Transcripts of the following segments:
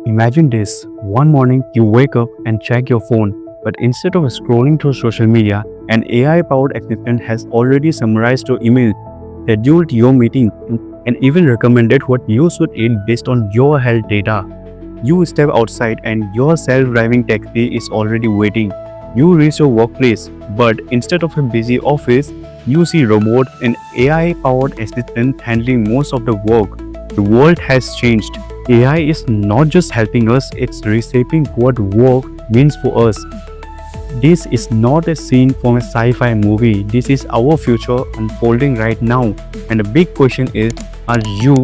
Imagine this, one morning you wake up and check your phone, but instead of scrolling through social media, an AI-powered assistant has already summarized your email, scheduled your meeting, and even recommended what you should eat based on your health data. You step outside and your self-driving taxi is already waiting. You reach your workplace, but instead of a busy office, you see robots and AI-powered assistants handling most of the work. The world has changed. AI is not just helping us, it's reshaping what work means for us. This is not a scene from a sci-fi movie. This is our future unfolding right now. And the big question is, are you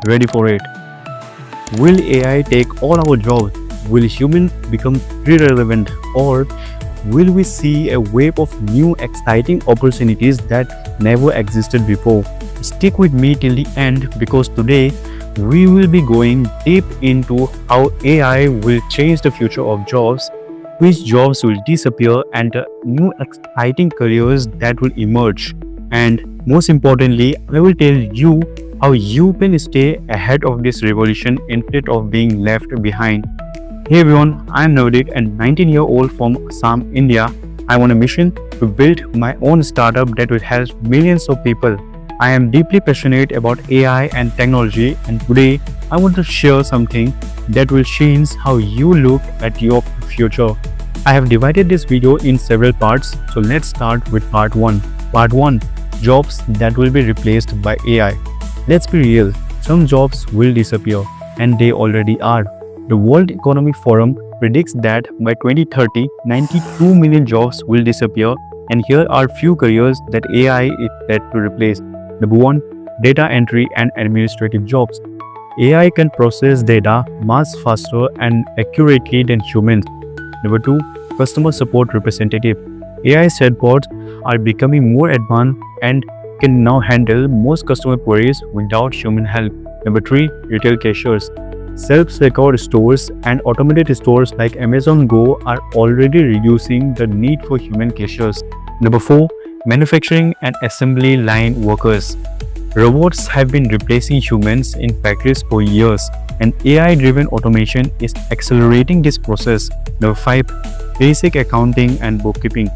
ready for it? Will AI take all our jobs? Will humans become irrelevant? Or will we see a wave of new exciting opportunities that never existed before? Stick with me till the end because today we will be going deep into how AI will change the future of jobs, which jobs will disappear, and the new exciting careers that will emerge. And most importantly, I will tell you how you can stay ahead of this revolution instead of being left behind. Hey everyone, I am Navdeep, a 19-year-old from Assam, India. I'm on a mission to build my own startup that will help millions of people. I am deeply passionate about AI and technology, and today I want to share something that will change how you look at your future. I have divided this video in several parts, so let's start with part 1. Part 1. Jobs that will be replaced by AI. Let's be real, some jobs will disappear, and they already are. The World Economic Forum predicts that by 2030, 92 million jobs will disappear, and here are few careers that AI is set to replace. Number 1. Data entry and administrative jobs. AI can process data much faster and accurately than humans. Number 2. Customer support representative. AI chatbots are becoming more advanced and can now handle most customer queries without human help. Number 3. Retail cashiers. Self-checkout stores and automated stores like Amazon Go are already reducing the need for human cashiers. Number 4. Manufacturing and assembly line workers. Robots have been replacing humans in factories for years, and AI-driven automation is accelerating this process. Number 5. Basic accounting and bookkeeping.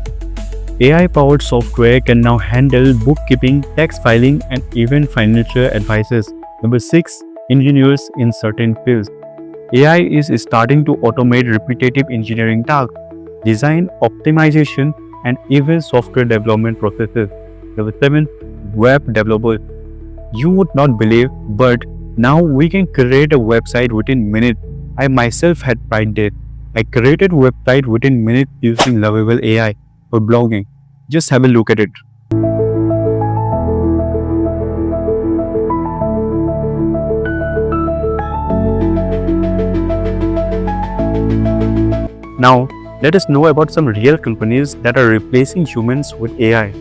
AI-powered software can now handle bookkeeping, tax filing, and even financial advices. Number 6. Engineers in certain fields. AI is starting to automate repetitive engineering tasks, design optimization, and even software development processes. Number 7. Web developers. You would not believe, but now we can create a website within minutes. I myself had tried this. I created a website within minutes using lovable AI for blogging. Just have a look at it. Now, let us know about some real companies that are replacing humans with AI.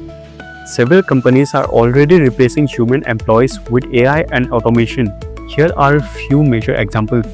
Several companies are already replacing human employees with AI and automation. Here are a few major examples.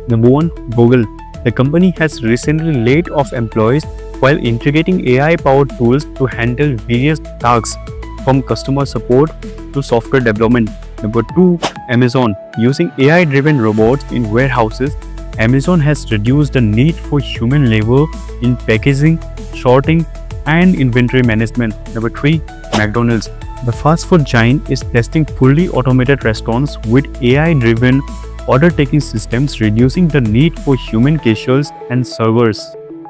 Number 1. Google. The company has recently laid off employees while integrating AI-powered tools to handle various tasks from customer support to software development. Number 2. Amazon. Using AI-driven robots in warehouses, Amazon has reduced the need for human labor in packaging, sorting, and inventory management. Number 3. McDonald's. The fast food giant is testing fully automated restaurants with AI-driven order-taking systems, reducing the need for human cashiers and servers.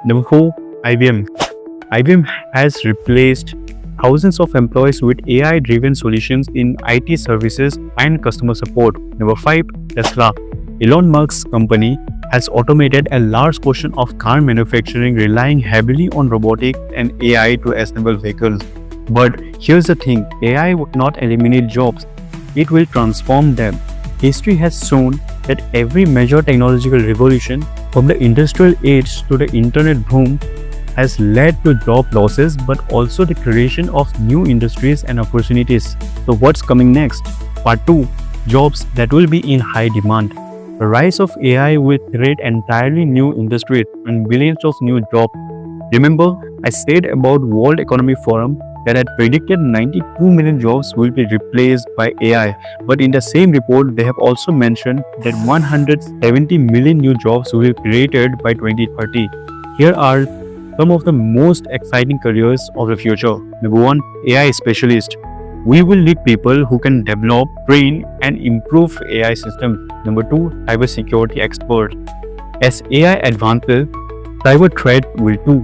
Number 4. IBM. IBM has replaced thousands of employees with AI-driven solutions in IT services and customer support. Number 5. Tesla. Elon Musk's company has automated a large portion of car manufacturing, relying heavily on robotics and AI to assemble vehicles. But here's the thing, AI would not eliminate jobs, it will transform them. History has shown that every major technological revolution, from the industrial age to the internet boom, has led to job losses but also the creation of new industries and opportunities. So what's coming next? Part 2. Jobs that will be in high demand. The rise of AI will create entirely new industries and billions of new jobs. Remember, I said about World Economic Forum that had predicted 92 million jobs will be replaced by AI. But in the same report, they have also mentioned that 170 million new jobs will be created by 2030. Here are some of the most exciting careers of the future. Number one, AI specialist. We will need people who can develop, train, and improve AI systems. Number two, cybersecurity expert. As AI advances, cyber threat will too.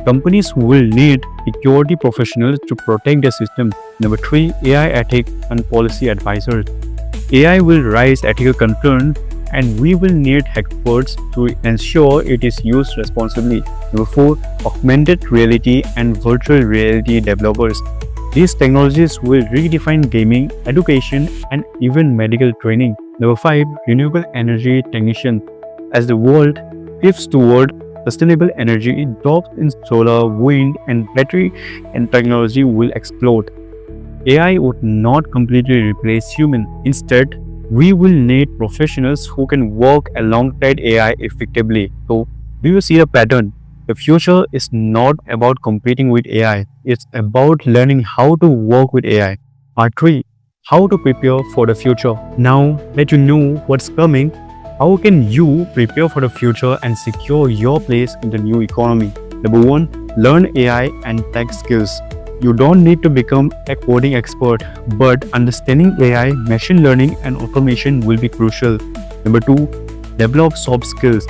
Companies will need security professionals to protect their system. Number three, AI ethics and policy advisors. AI will raise ethical concerns and we will need experts to ensure it is used responsibly. Number four, augmented reality and virtual reality developers. These technologies will redefine gaming, education, and even medical training. Number five, renewable energy technician. As the world shifts toward sustainable energy, jobs in solar, wind, and battery and technology will explode. AI would not completely replace humans. Instead, we will need professionals who can work alongside AI effectively. So, we will see a pattern. The future is not about competing with AI. It's about learning how to work with AI. Part 3. How to prepare for the future. Now that you know what's coming, how can you prepare for the future and secure your place in the new economy? Number 1. Learn AI and tech skills. You don't need to become a coding expert, but understanding AI, machine learning, and automation will be crucial. Number 2. Develop soft skills.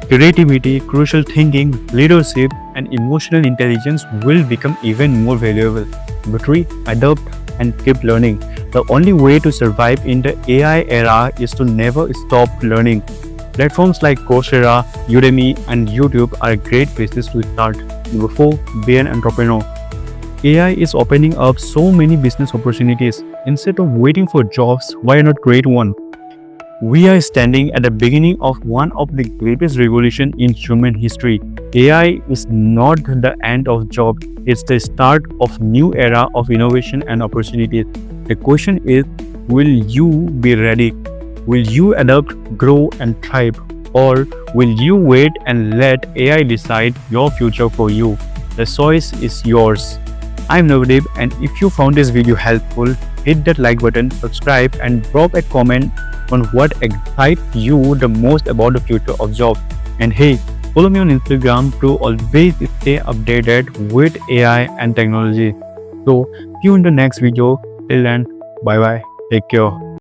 Creativity, crucial thinking, leadership, and emotional intelligence will become even more valuable. Number 3. Adapt and keep learning. The only way to survive in the AI era is to never stop learning. Platforms like Coursera, Udemy, and YouTube are great places to start. Number 4. Be an entrepreneur. AI is opening up so many business opportunities. Instead of waiting for jobs, why not create one? We are standing at the beginning of one of the greatest revolutions in human history. AI is not the end of jobs, it's the start of new era of innovation and opportunities. The question is, will you be ready? Will you adapt, grow, and thrive? Or will you wait and let AI decide your future for you? The choice is yours. I'm Navdeep, and if you found this video helpful, hit that like button, subscribe, and drop a comment on what excites you the most about the future of jobs. And hey, follow me on Instagram to always stay updated with AI and technology. So, see you in the next video. Till then, bye bye. Take care.